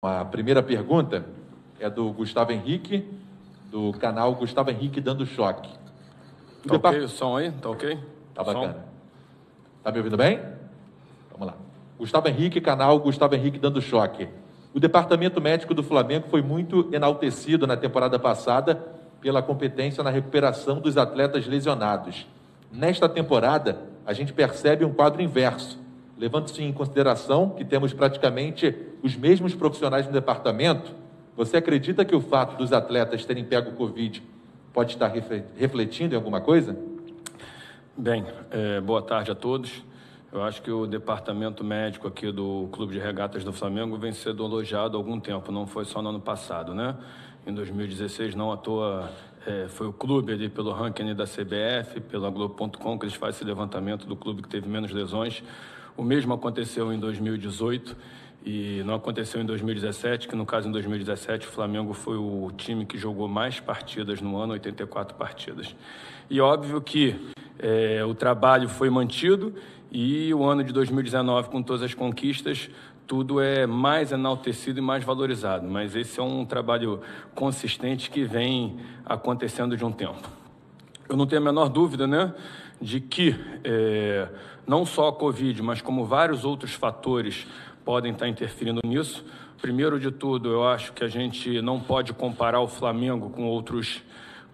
A primeira pergunta é do Gustavo Henrique, do canal Gustavo Henrique Dando Choque. Tá ok o som aí? Tá ok? Tá bacana. Tá me ouvindo bem? Vamos lá. Gustavo Henrique, canal Gustavo Henrique Dando Choque. O departamento médico do Flamengo foi muito enaltecido na temporada passada pela competência na recuperação dos atletas lesionados. Nesta temporada, a gente percebe um quadro inverso, levando-se em consideração que temos praticamente os mesmos profissionais no departamento. Você acredita que o fato dos atletas terem pego o Covid pode estar refletindo em alguma coisa? Bem, boa tarde a todos. Eu acho que o departamento médico aqui do Clube de Regatas do Flamengo vem sendo elogiado há algum tempo, não foi só no ano passado, né? Em 2016, não à toa, foi o clube ali pelo ranking da CBF, pela Globo.com, que eles fazem esse levantamento do clube que teve menos lesões. O mesmo aconteceu em 2018 e não aconteceu em 2017, que no caso em 2017 o Flamengo foi o time que jogou mais partidas no ano, 84 partidas. E óbvio que o trabalho foi mantido e o ano de 2019, com todas as conquistas, tudo é mais enaltecido e mais valorizado. Mas esse é um trabalho consistente que vem acontecendo de um tempo. Eu não tenho a menor dúvida, né, de que não só a Covid, mas como vários outros fatores podem estar interferindo nisso. Primeiro de tudo, eu acho que a gente não pode comparar o Flamengo com outros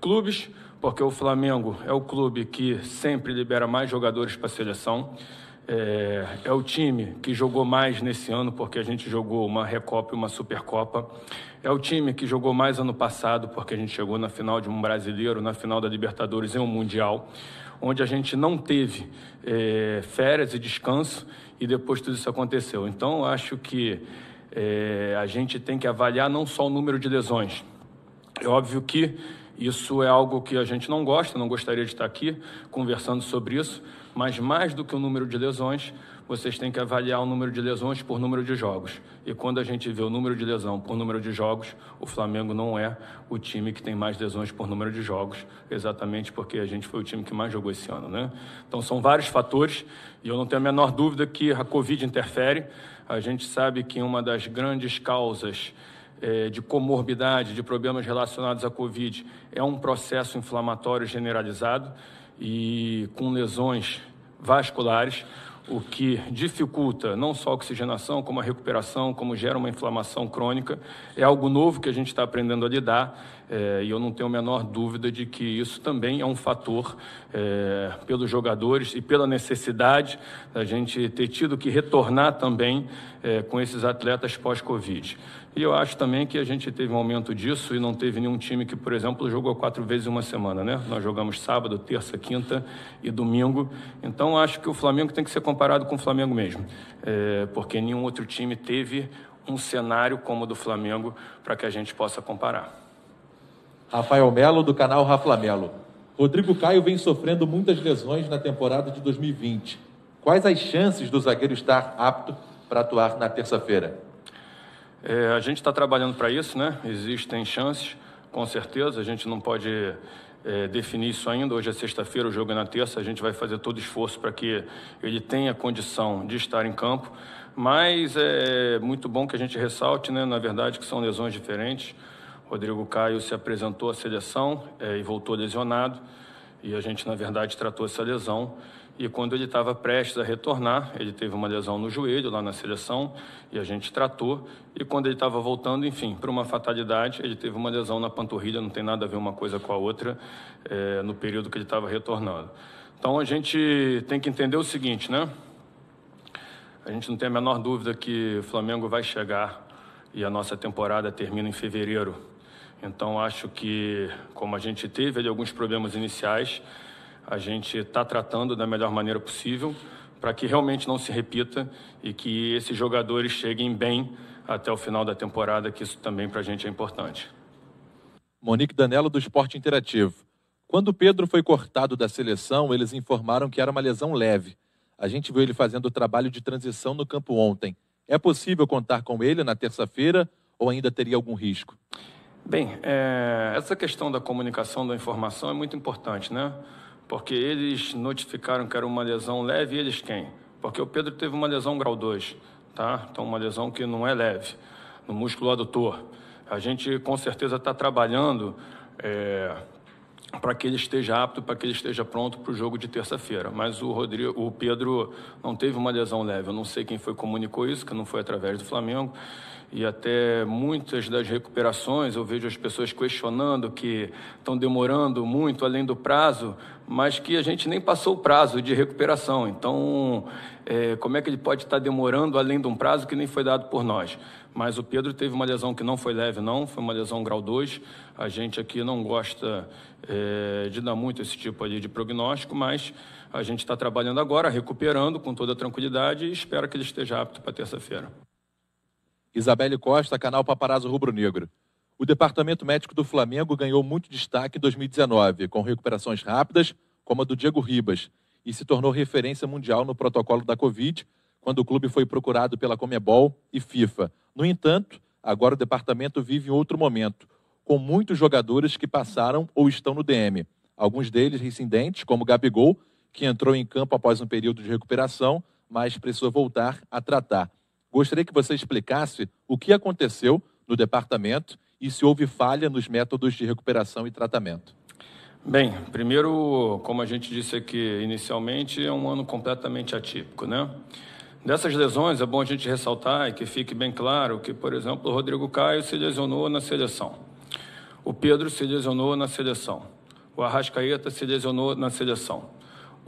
clubes, porque o Flamengo é o clube que sempre libera mais jogadores para a seleção. É o time que jogou mais nesse ano, porque a gente jogou uma Recopa e uma Supercopa. É o time que jogou mais ano passado, porque a gente chegou na final de um brasileiro, na final da Libertadores e um Mundial, onde a gente não teve férias e descanso, e depois tudo isso aconteceu. Então, eu acho que a gente tem que avaliar não só o número de lesões. É óbvio que isso é algo que a gente não gosta, não gostaria de estar aqui conversando sobre isso, mas mais do que o número de lesões, vocês têm que avaliar o número de lesões por número de jogos. E quando a gente vê o número de lesão por número de jogos, o Flamengo não é o time que tem mais lesões por número de jogos, exatamente porque a gente foi o time que mais jogou esse ano, né? Então são vários fatores e eu não tenho a menor dúvida que a Covid interfere. A gente sabe que uma das grandes causas de comorbidade, de problemas relacionados à Covid, é um processo inflamatório generalizado e com lesões vasculares, o que dificulta não só a oxigenação, como a recuperação, como gera uma inflamação crônica. É algo novo que a gente está aprendendo a lidar e eu não tenho a menor dúvida de que isso também é um fator pelos jogadores e pela necessidade da gente ter tido que retornar também com esses atletas pós-Covid. E eu acho também que a gente teve um aumento disso e não teve nenhum time que, por exemplo, jogou 4 vezes em uma semana, né? Nós jogamos sábado, terça, quinta e domingo. Então, acho que o Flamengo tem que ser comparado com o Flamengo mesmo, porque nenhum outro time teve um cenário como o do Flamengo para que a gente possa comparar. Rafael Melo, do canal Raflamelo. Rodrigo Caio vem sofrendo muitas lesões na temporada de 2020. Quais as chances do zagueiro estar apto para atuar na terça-feira? A gente está trabalhando para isso, né? Existem chances, com certeza. A gente não pode definir isso ainda. Hoje é sexta-feira, o jogo é na terça. A gente vai fazer todo o esforço para que ele tenha condição de estar em campo. Mas é muito bom que a gente ressalte, né? Na verdade, que são lesões diferentes. Rodrigo Caio se apresentou à seleção e voltou lesionado. E a gente, na verdade, tratou essa lesão. E quando ele estava prestes a retornar, ele teve uma lesão no joelho lá na seleção e a gente tratou. E quando ele estava voltando, enfim, por uma fatalidade, ele teve uma lesão na panturrilha, não tem nada a ver uma coisa com a outra, no período que ele estava retornando. Então a gente tem que entender o seguinte, né? A gente não tem a menor dúvida que o Flamengo vai chegar e a nossa temporada termina em fevereiro. Então acho que, como a gente teve ali alguns problemas iniciais, a gente está tratando da melhor maneira possível para que realmente não se repita e que esses jogadores cheguem bem até o final da temporada, que isso também para a gente é importante. Monique Danello, do Esporte Interativo. Quando o Pedro foi cortado da seleção, eles informaram que era uma lesão leve. A gente viu ele fazendo o trabalho de transição no campo ontem. É possível contar com ele na terça-feira ou ainda teria algum risco? Bem, essa questão da comunicação, da informação é muito importante, né? Porque eles notificaram que era uma lesão leve e eles quem? Porque o Pedro teve uma lesão grau 2, tá? Então uma lesão que não é leve. no músculo adutor. A gente com certeza está trabalhando para que ele esteja apto, para que ele esteja pronto para o jogo de terça-feira. Mas o Pedro não teve uma lesão leve. Eu não sei quem foi que comunicou isso, que não foi através do Flamengo. E até muitas das recuperações eu vejo as pessoas questionando que estão demorando muito além do prazo, mas que a gente nem passou o prazo de recuperação. Então, como é que ele pode estar demorando além de um prazo que nem foi dado por nós? Mas o Pedro teve uma lesão que não foi leve, não, foi uma lesão grau 2. A gente aqui não gosta de dar muito esse tipo ali de prognóstico, mas a gente está trabalhando agora, recuperando com toda a tranquilidade e espero que ele esteja apto para terça-feira. Isabelle Costa, canal Paparazzo Rubro Negro. O Departamento Médico do Flamengo ganhou muito destaque em 2019, com recuperações rápidas, como a do Diego Ribas, e se tornou referência mundial no protocolo da Covid, quando o clube foi procurado pela Conmebol e FIFA. No entanto, agora o departamento vive em outro momento, com muitos jogadores que passaram ou estão no DM. Alguns deles reincidentes, como Gabigol, que entrou em campo após um período de recuperação, mas precisou voltar a tratar. Gostaria que você explicasse o que aconteceu no departamento e se houve falha nos métodos de recuperação e tratamento. Bem, primeiro, como a gente disse aqui inicialmente, é um ano completamente atípico, né? Dessas lesões, é bom a gente ressaltar e que fique bem claro que, por exemplo, o Rodrigo Caio se lesionou na seleção. O Pedro se lesionou na seleção. O Arrascaeta se lesionou na seleção.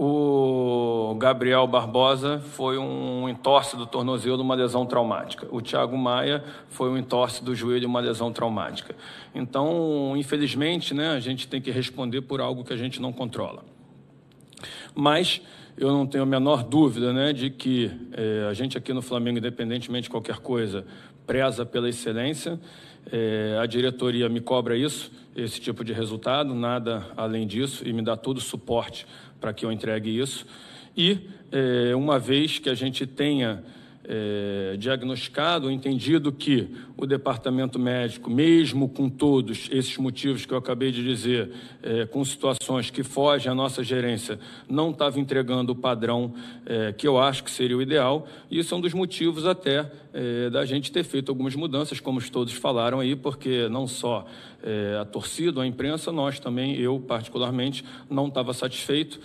O Gabriel Barbosa foi um entorse do tornozelo, uma lesão traumática. O Thiago Maia foi um entorse do joelho, uma lesão traumática. Então, infelizmente, né, a gente tem que responder por algo que a gente não controla. Mas eu não tenho a menor dúvida, né, de que a gente aqui no Flamengo, independentemente de qualquer coisa, preza pela excelência. A diretoria me cobra isso, esse tipo de resultado, nada além disso, e me dá todo o suporte para que eu entregue isso. E, uma vez que a gente tenha diagnosticado, entendido que o departamento médico, mesmo com todos esses motivos que eu acabei de dizer, com situações que fogem à nossa gerência, não estava entregando o padrão que eu acho que seria o ideal, e isso é um dos motivos até da gente ter feito algumas mudanças, como todos falaram aí, porque não só a torcida, a imprensa, nós também, eu particularmente, não estava satisfeito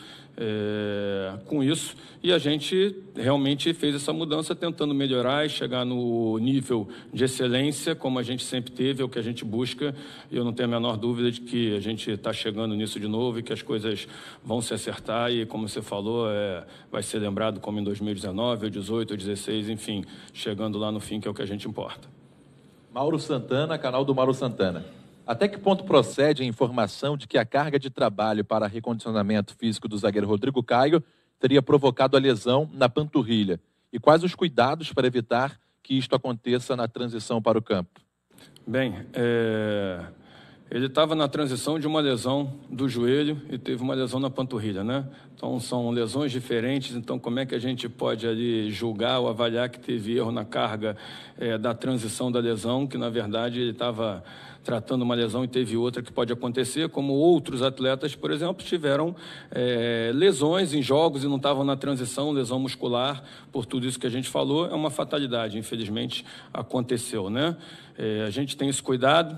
com isso, e a gente realmente fez essa mudança tentando melhorar e chegar no nível de excelência, como a gente sempre teve, é o que a gente busca, e eu não tenho a menor dúvida de que a gente está chegando nisso de novo e que as coisas vão se acertar e, como você falou, vai ser lembrado como em 2019, ou 18, ou 16, enfim, chegando lá no fim, que é o que a gente importa. Mauro Santana, canal do Mauro Santana. Até que ponto procede a informação de que a carga de trabalho para recondicionamento físico do zagueiro Rodrigo Caio teria provocado a lesão na panturrilha? E quais os cuidados para evitar que isto aconteça na transição para o campo? Bem, ele estava na transição de uma lesão do joelho e teve uma lesão na panturrilha, né? Então, são lesões diferentes, então como é que a gente pode ali julgar ou avaliar que teve erro na carga da transição da lesão, que na verdade ele estava tratando uma lesão e teve outra que pode acontecer, como outros atletas, por exemplo, tiveram lesões em jogos e não estavam na transição, lesão muscular, por tudo isso que a gente falou, é uma fatalidade, infelizmente aconteceu, né? A gente tem esse cuidado,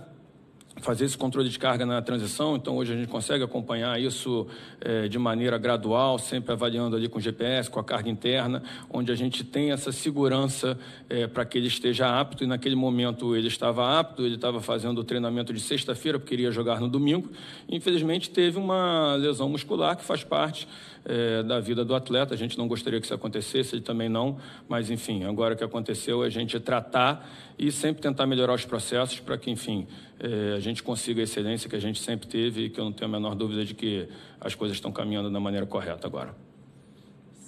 fazer esse controle de carga na transição, então hoje a gente consegue acompanhar isso de maneira gradual, sempre avaliando ali com GPS, com a carga interna, onde a gente tem essa segurança para que ele esteja apto, e naquele momento ele estava apto, ele estava fazendo o treinamento de sexta-feira, porque iria jogar no domingo, e, infelizmente teve uma lesão muscular que faz parte da vida do atleta, a gente não gostaria que isso acontecesse, ele também não, mas enfim, agora o que aconteceu é a gente tratar e sempre tentar melhorar os processos para que, enfim, a gente consiga a excelência que a gente sempre teve e que eu não tenho a menor dúvida de que as coisas estão caminhando da maneira correta agora.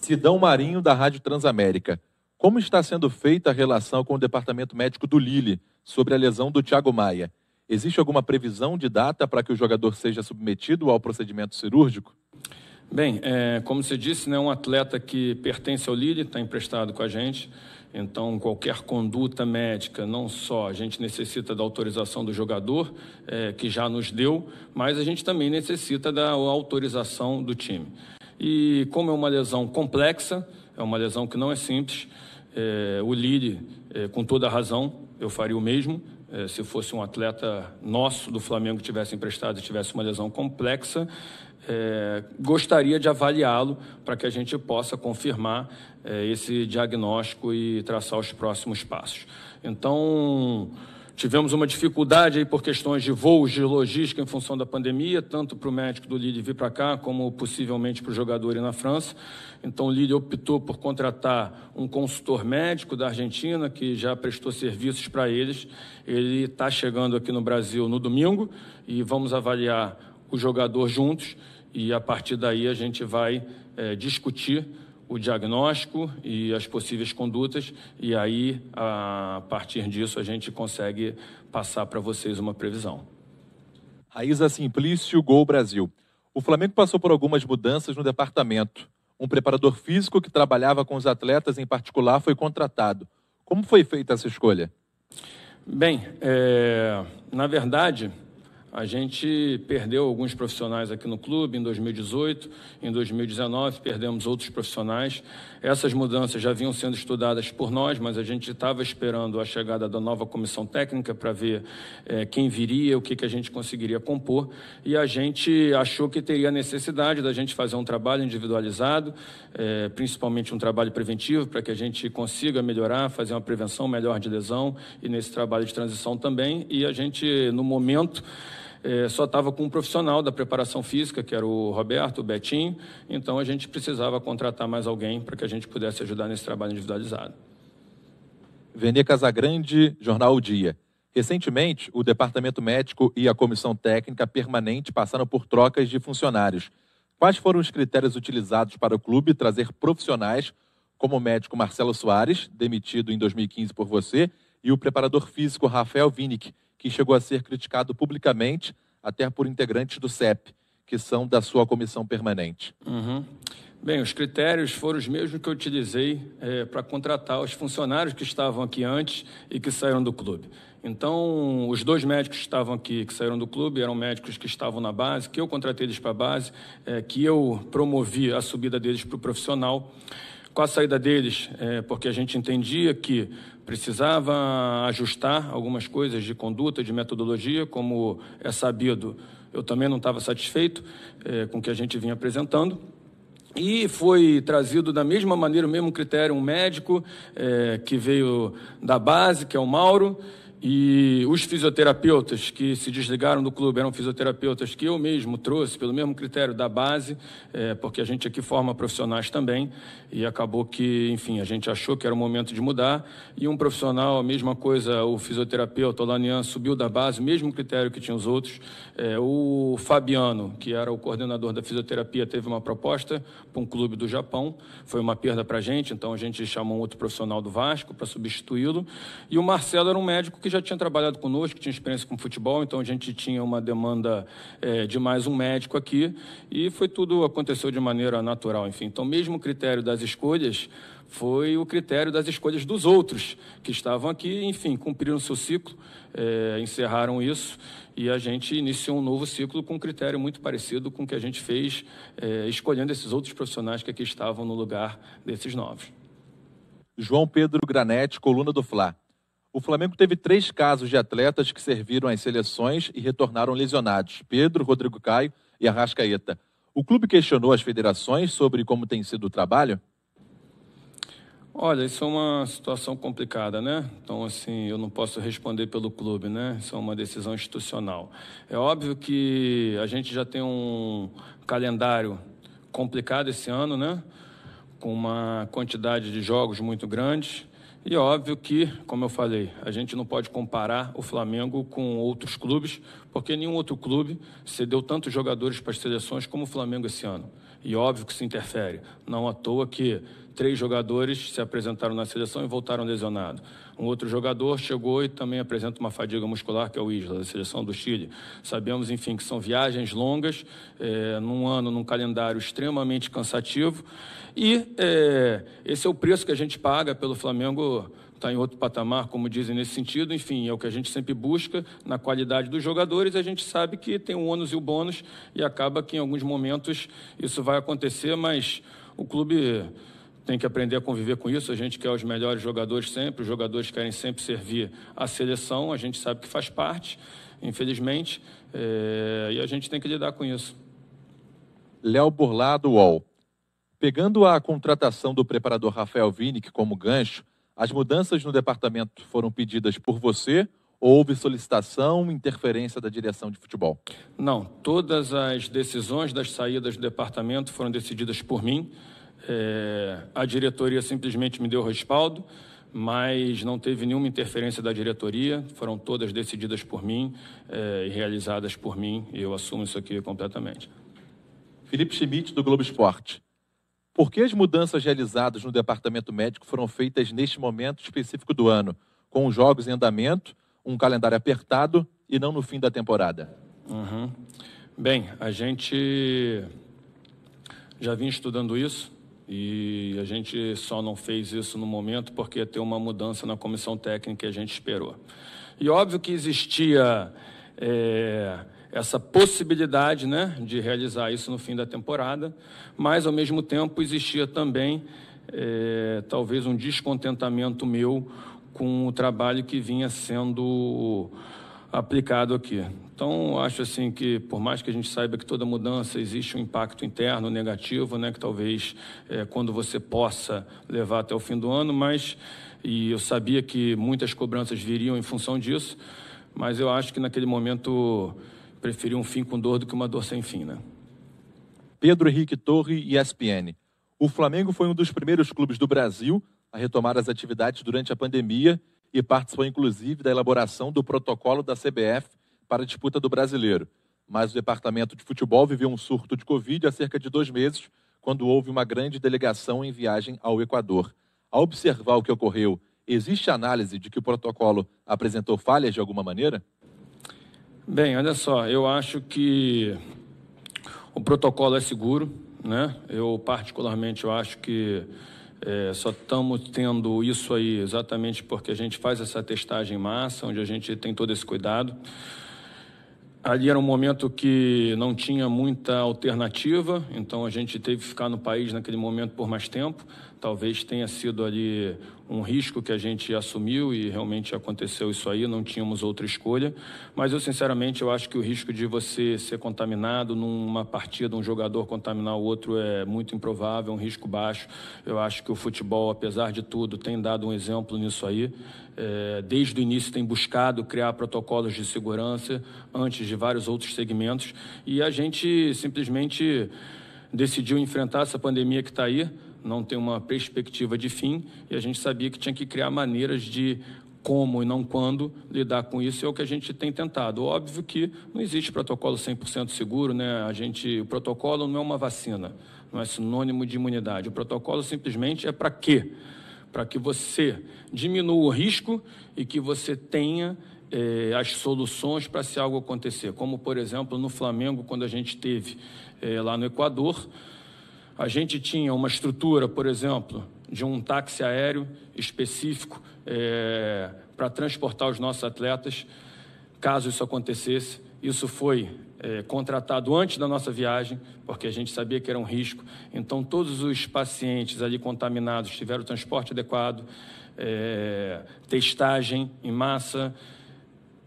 Sidão Marinho, da Rádio Transamérica. Como está sendo feita a relação com o departamento médico do Lille sobre a lesão do Thiago Maia? Existe alguma previsão de data para que o jogador seja submetido ao procedimento cirúrgico? Bem, como você disse, né, um atleta que pertence ao Lille, está emprestado com a gente, então qualquer conduta médica, não só a gente necessita da autorização do jogador, que já nos deu, mas a gente também necessita da autorização do time. E como é uma lesão complexa, é uma lesão que não é simples, o Lille, com toda a razão, eu faria o mesmo. Se fosse um atleta nosso do Flamengo que tivesse emprestado e tivesse uma lesão complexa, gostaria de avaliá-lo para que a gente possa confirmar esse diagnóstico e traçar os próximos passos. Então, tivemos uma dificuldade aí por questões de voos, de logística em função da pandemia, tanto para o médico do Lille vir para cá, como possivelmente para o jogador ir na França. Então, o Lille optou por contratar um consultor médico da Argentina, que já prestou serviços para eles. Ele está chegando aqui no Brasil no domingo e vamos avaliar o jogador juntos e, a partir daí, a gente vai discutir o diagnóstico e as possíveis condutas, e aí, a partir disso, a gente consegue passar para vocês uma previsão. Raíza Simplício, Gol Brasil. O Flamengo passou por algumas mudanças no departamento. Um preparador físico que trabalhava com os atletas em particular foi contratado. Como foi feita essa escolha? Bem, na verdade, a gente perdeu alguns profissionais aqui no clube em 2018, em 2019 perdemos outros profissionais. Essas mudanças já vinham sendo estudadas por nós, mas a gente estava esperando a chegada da nova comissão técnica para ver quem viria, o que a gente conseguiria compor. E a gente achou que teria necessidade da gente fazer um trabalho individualizado, principalmente um trabalho preventivo, para que a gente consiga melhorar, fazer uma prevenção melhor de lesão e nesse trabalho de transição também. E a gente, no momento, só estava com um profissional da preparação física, que era o Roberto, o Betinho, então a gente precisava contratar mais alguém para que a gente pudesse ajudar nesse trabalho individualizado. Vene Casagrande, Jornal O Dia. Recentemente, o Departamento Médico e a Comissão Técnica Permanente passaram por trocas de funcionários. Quais foram os critérios utilizados para o clube trazer profissionais como o médico Marcelo Soares, demitido em 2015 por você, e o preparador físico Rafael Winick, que chegou a ser criticado publicamente até por integrantes do CEP, que são da sua comissão permanente? Bem, os critérios foram os mesmos que eu utilizei para contratar os funcionários que estavam aqui antes e que saíram do clube. Então, os dois médicos que estavam aqui, que saíram do clube, eram médicos que estavam na base, que eu contratei eles para a base, que eu promovi a subida deles para o profissional. Com a saída deles, porque a gente entendia que precisava ajustar algumas coisas de conduta, de metodologia, como é sabido, eu também não estava satisfeito com o que a gente vinha apresentando. E foi trazido da mesma maneira, o mesmo critério, um médico que veio da base, que é o Mauro, e os fisioterapeutas que se desligaram do clube eram fisioterapeutas que eu mesmo trouxe, pelo mesmo critério da base, porque a gente aqui forma profissionais também, e acabou que, enfim, a gente achou que era o momento de mudar, e um profissional, a mesma coisa, o fisioterapeuta, o Lanian, subiu da base, mesmo critério que tinha os outros. O Fabiano, que era o coordenador da fisioterapia, teve uma proposta para um clube do Japão, foi uma perda para a gente, então a gente chamou um outro profissional do Vasco para substituí-lo, e o Marcelo era um médico que já tinha trabalhado conosco, que tinha experiência com futebol, então a gente tinha uma demanda de mais um médico aqui, e aconteceu de maneira natural, enfim. Então, mesmo o critério das escolhas foi o critério das escolhas dos outros que estavam aqui, enfim, cumpriram seu ciclo, encerraram isso, e a gente iniciou um novo ciclo com um critério muito parecido com o que a gente fez, escolhendo esses outros profissionais que aqui estavam no lugar desses novos. João Pedro Granete, coluna do Fla. O Flamengo teve 3 casos de atletas que serviram às seleções e retornaram lesionados: Pedro, Rodrigo Caio e Arrascaeta. O clube questionou as federações sobre como tem sido o trabalho? Olha, isso é uma situação complicada, né? Então, assim, eu não posso responder pelo clube, né? Isso é uma decisão institucional. É óbvio que a gente já tem um calendário complicado esse ano, né? Com uma quantidade de jogos muito grande. E óbvio que, como eu falei, a gente não pode comparar o Flamengo com outros clubes, porque nenhum outro clube cedeu tantos jogadores para as seleções como o Flamengo esse ano. E óbvio que se interfere. Não à toa que 3 jogadores se apresentaram na seleção e voltaram lesionados. Um outro jogador chegou e também apresenta uma fadiga muscular, que é o Isla, da seleção do Chile. Sabemos, enfim, que são viagens longas, num ano, num calendário extremamente cansativo. E esse é o preço que a gente paga pelo Flamengo estar em outro patamar, como dizem nesse sentido. Enfim, é o que a gente sempre busca na qualidade dos jogadores. A gente sabe que tem o ônus e o bônus e acaba que em alguns momentos isso vai acontecer, mas o clube tem que aprender a conviver com isso. A gente quer os melhores jogadores sempre, os jogadores querem sempre servir à seleção, a gente sabe que faz parte, infelizmente, e a gente tem que lidar com isso. Léo Burlado, UOL. Pegando a contratação do preparador Rafael Winick como gancho, as mudanças no departamento foram pedidas por você ou houve solicitação, interferência da direção de futebol? Não, todas as decisões das saídas do departamento foram decididas por mim. A diretoria simplesmente me deu respaldo, mas não teve nenhuma interferência da diretoria, foram todas decididas por mim e realizadas por mim, e eu assumo isso aqui completamente. Felipe Schmidt, do Globo Esporte. Por que as mudanças realizadas no departamento médico foram feitas neste momento específico do ano, com os jogos em andamento, um calendário apertado e não no fim da temporada? Bem, a gente já vinha estudando isso e a gente só não fez isso no momento porque ia ter uma mudança na comissão técnica e a gente esperou. E óbvio que existia essa possibilidade, né, de realizar isso no fim da temporada, mas ao mesmo tempo existia também talvez um descontentamento meu com o trabalho que vinha sendo aplicado aqui. Então, acho assim que, por mais que a gente saiba que toda mudança existe um impacto interno negativo, né, que talvez quando você possa levar até o fim do ano, e eu sabia que muitas cobranças viriam em função disso, mas eu acho que naquele momento preferi um fim com dor do que uma dor sem fim, né? Pedro Henrique Torre, ESPN. O Flamengo foi um dos primeiros clubes do Brasil a retomar as atividades durante a pandemia e participou, inclusive, da elaboração do protocolo da CBF para a disputa do Brasileiro. Mas o departamento de futebol viveu um surto de Covid há cerca de 2 meses, quando houve uma grande delegação em viagem ao Equador. Ao observar o que ocorreu, existe análise de que o protocolo apresentou falhas de alguma maneira? Bem, olha só, eu acho que o protocolo é seguro, né? Eu, particularmente, eu acho que só estamos tendo isso aí exatamente porque a gente faz essa testagem em massa, onde a gente tem todo esse cuidado. Ali era um momento que não tinha muita alternativa, então a gente teve que ficar no país naquele momento por mais tempo. Talvez tenha sido ali um risco que a gente assumiu e realmente aconteceu isso aí, não tínhamos outra escolha. Mas eu, sinceramente, eu acho que o risco de você ser contaminado numa partida, um jogador contaminar o outro é muito improvável, é um risco baixo. Eu acho que o futebol, apesar de tudo, tem dado um exemplo nisso aí. Desde o início tem buscado criar protocolos de segurança antes de vários outros segmentos e a gente simplesmente decidiu enfrentar essa pandemia que está aí, não tem uma perspectiva de fim e a gente sabia que tinha que criar maneiras de como e não quando lidar com isso, é o que a gente tem tentado. Óbvio que não existe protocolo 100% seguro, né? O protocolo não é uma vacina, não é sinônimo de imunidade. O protocolo simplesmente é para quê? Para que você diminua o risco e que você tenha as soluções para se algo acontecer. Como, por exemplo, no Flamengo, quando a gente teve lá no Equador, a gente tinha uma estrutura, por exemplo, de um táxi aéreo específico para transportar os nossos atletas, caso isso acontecesse. Isso foi contratado antes da nossa viagem, porque a gente sabia que era um risco. Então, todos os pacientes ali contaminados tiveram transporte adequado, testagem em massa,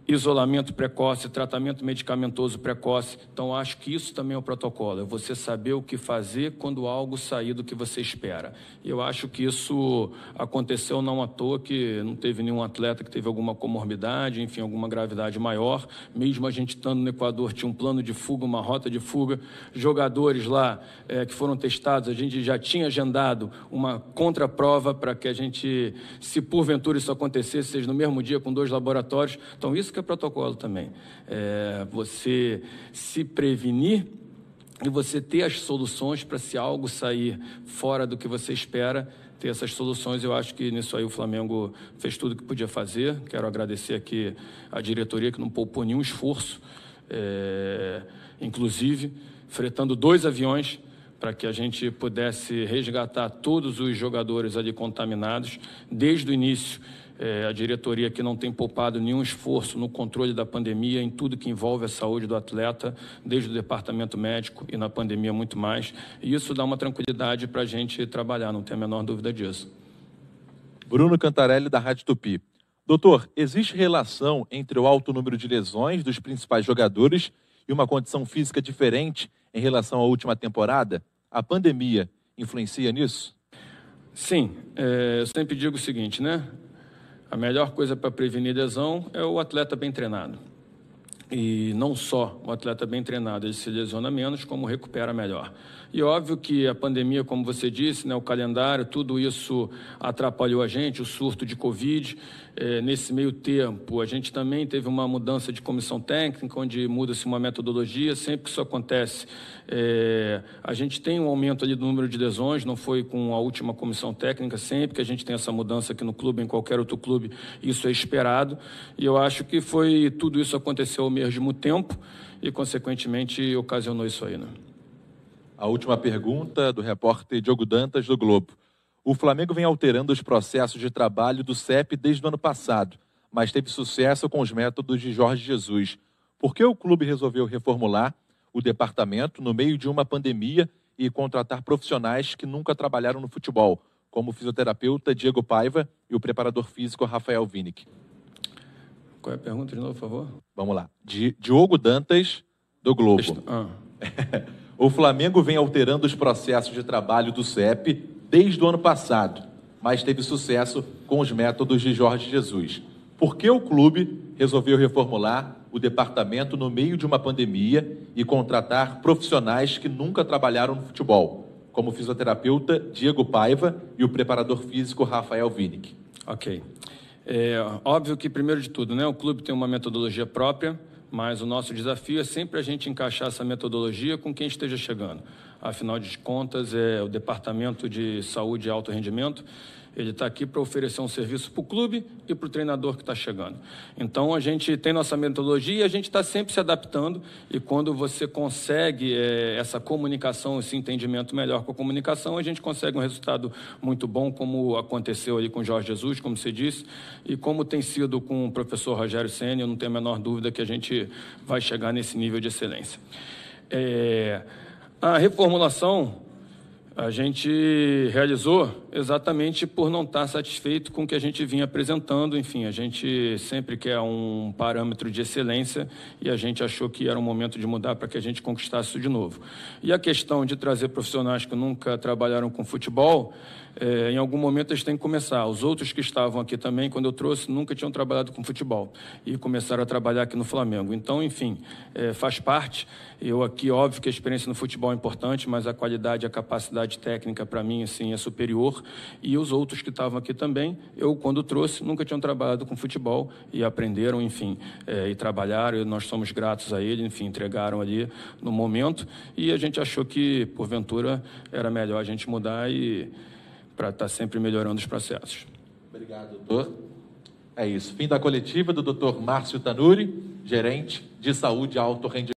isolamento precoce, tratamento medicamentoso precoce. Então, acho que isso também é o protocolo, é você saber o que fazer quando algo sair do que você espera. E eu acho que isso aconteceu não à toa, que não teve nenhum atleta que teve alguma comorbidade, enfim, alguma gravidade maior. Mesmo a gente estando no Equador, tinha um plano de fuga, uma rota de fuga. Jogadores lá que foram testados, a gente já tinha agendado uma contraprova para que a gente, se porventura isso acontecesse, seja no mesmo dia com 2 laboratórios. Então, isso que é protocolo também. Você se prevenir e você ter as soluções para, se algo sair fora do que você espera, ter essas soluções. Eu acho que nisso aí o Flamengo fez tudo o que podia fazer. Quero agradecer aqui a diretoria, que não poupou nenhum esforço, inclusive fretando 2 aviões para que a gente pudesse resgatar todos os jogadores ali contaminados. Desde o início, A diretoria aqui não tem poupado nenhum esforço no controle da pandemia, em tudo que envolve a saúde do atleta, desde o departamento médico e na pandemia muito mais. E isso dá uma tranquilidade para a gente trabalhar, não tem a menor dúvida disso. Bruno Cantarelli, da Rádio Tupi. Doutor, existe relação entre o alto número de lesões dos principais jogadores e uma condição física diferente em relação à última temporada? A pandemia influencia nisso? Sim, eu sempre digo o seguinte, né? A melhor coisa para prevenir lesão é o atleta bem treinado. E não só o atleta bem treinado, ele se lesiona menos, como recupera melhor. E óbvio que a pandemia, como você disse, né, o calendário, tudo isso atrapalhou a gente, o surto de Covid. Nesse meio tempo, a gente também teve uma mudança de comissão técnica, onde muda-se uma metodologia. Sempre que isso acontece, a gente tem um aumento ali do número de lesões, não foi com a última comissão técnica, sempre que a gente tem essa mudança aqui no clube, em qualquer outro clube, isso é esperado. E eu acho que tudo isso aconteceu ao mesmo tempo e, consequentemente, ocasionou isso aí, né? A última pergunta do repórter Diogo Dantas, do Globo. O Flamengo vem alterando os processos de trabalho do CEP desde o ano passado, mas teve sucesso com os métodos de Jorge Jesus. Por que o clube resolveu reformular o departamento no meio de uma pandemia e contratar profissionais que nunca trabalharam no futebol, como o fisioterapeuta Diego Paiva e o preparador físico Rafael Winick? Qual é a pergunta de novo, por favor? Vamos lá. Diogo Dantas, do Globo. O Flamengo vem alterando os processos de trabalho do CEP desde o ano passado, mas teve sucesso com os métodos de Jorge Jesus. Por que o clube resolveu reformular o departamento no meio de uma pandemia e contratar profissionais que nunca trabalharam no futebol, como o fisioterapeuta Diego Paiva e o preparador físico Rafael Winick? Ok. Óbvio que, primeiro de tudo, né, o clube tem uma metodologia própria, mas o nosso desafio é sempre a gente encaixar essa metodologia com quem esteja chegando. Afinal de contas, o Departamento de Saúde e Alto Rendimento, ele está aqui para oferecer um serviço para o clube e para o treinador que está chegando. Então, a gente tem nossa metodologia e a gente está sempre se adaptando, e quando você consegue essa comunicação, esse entendimento melhor com a comunicação, a gente consegue um resultado muito bom, como aconteceu ali com o Jorge Jesus, como você disse, e como tem sido com o professor Rogério Ceni. Eu não tenho a menor dúvida que a gente vai chegar nesse nível de excelência. A reformulação a gente realizou exatamente por não estar satisfeito com o que a gente vinha apresentando. Enfim, a gente sempre quer um parâmetro de excelência e a gente achou que era um momento de mudar para que a gente conquistasse isso de novo. E a questão de trazer profissionais que nunca trabalharam com futebol, em algum momento eles têm que começar. Os outros que estavam aqui também, quando eu trouxe, nunca tinham trabalhado com futebol e começaram a trabalhar aqui no Flamengo. Então, enfim, faz parte. Eu aqui, óbvio que a experiência no futebol é importante, mas a qualidade e a capacidade técnica, para mim, assim, é superior. E os outros que estavam aqui também, eu, quando trouxe, nunca tinham trabalhado com futebol e aprenderam, enfim, e trabalharam, e nós somos gratos a ele, enfim, entregaram ali no momento. E a gente achou que, porventura, era melhor a gente mudar e para estar sempre melhorando os processos. Obrigado, doutor. É isso. Fim da coletiva do doutor Márcio Tanuri, gerente de saúde e alto rendimento.